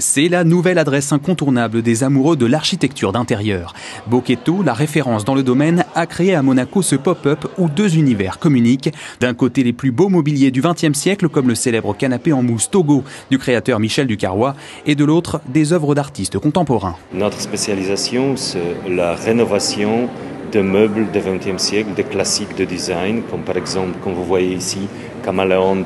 C'est la nouvelle adresse incontournable des amoureux de l'architecture d'intérieur. Bocchetto, la référence dans le domaine, a créé à Monaco ce pop-up où deux univers communiquent. D'un côté, les plus beaux mobiliers du XXe siècle, comme le célèbre canapé en mousse Togo du créateur Michel Ducarrois, et de l'autre, des œuvres d'artistes contemporains. Notre spécialisation, c'est la rénovation de meubles du XXe siècle, des classiques de design, comme par exemple, comme vous voyez ici, Kamala ou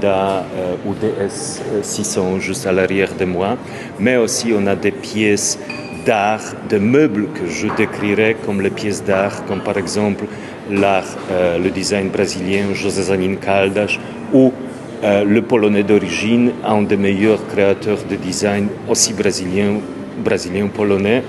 DS600 juste à l'arrière de moi. Mais aussi, on a des pièces d'art, de meubles que je décrirais comme les pièces d'art, comme par exemple le design brésilien José Zanin Caldas ou le Polonais d'origine, un des meilleurs créateurs de design aussi brésilien-polonais,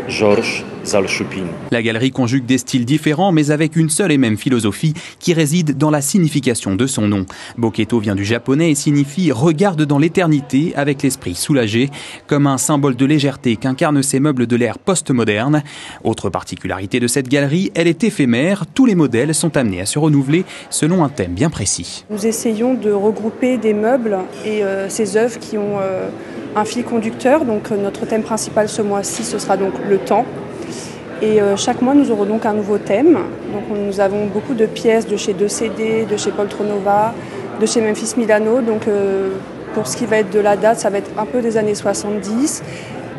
Georges Zalchupin. La galerie conjugue des styles différents, mais avec une seule et même philosophie qui réside dans la signification de son nom. Bocchetto vient du japonais et signifie « regarde dans l'éternité avec l'esprit soulagé », comme un symbole de légèreté qu'incarnent ces meubles de l'ère postmoderne. Autre particularité de cette galerie, elle est éphémère. Tous les modèles sont amenés à se renouveler selon un thème bien précis. Nous essayons de regrouper des meubles et ces œuvres qui ont un fil conducteur. Donc notre thème principal ce mois-ci, ce sera donc le temps. Et chaque mois, nous aurons donc un nouveau thème. Donc nous avons beaucoup de pièces de chez 2CD, de chez Poltronova, de chez Memphis Milano. Donc pour ce qui va être de la date, ça va être un peu des années 70.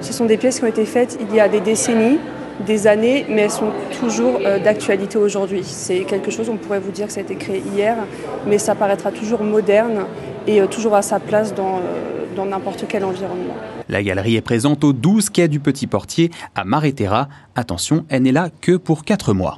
Ce sont des pièces qui ont été faites il y a des décennies, des années, mais elles sont toujours d'actualité aujourd'hui. C'est quelque chose, on pourrait vous dire que ça a été créé hier, mais ça paraîtra toujours moderne et toujours à sa place dans n'importe quel environnement. La galerie est présente au 12 quai du Petit Portier à Maréterra. Attention, elle n'est là que pour 4 mois.